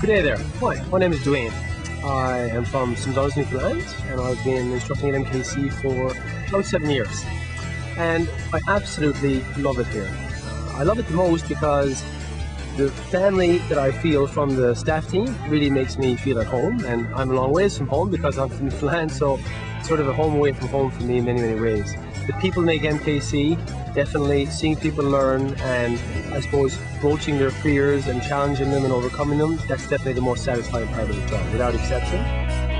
Good day there. Hi, my name is Dwayne. I am from St. John's, Newfoundland, and I've been instructing at MKC for about 7 years. And I absolutely love it here. I love it the most because the family that I feel from the staff team really makes me feel at home, and I'm a long ways from home because I'm from Newfoundland, so it's sort of a home away from home for me in many, many ways. The people make MKC, definitely seeing people learn, and I suppose broaching their fears and challenging them and overcoming them, that's definitely the most satisfying part of the job, without exception.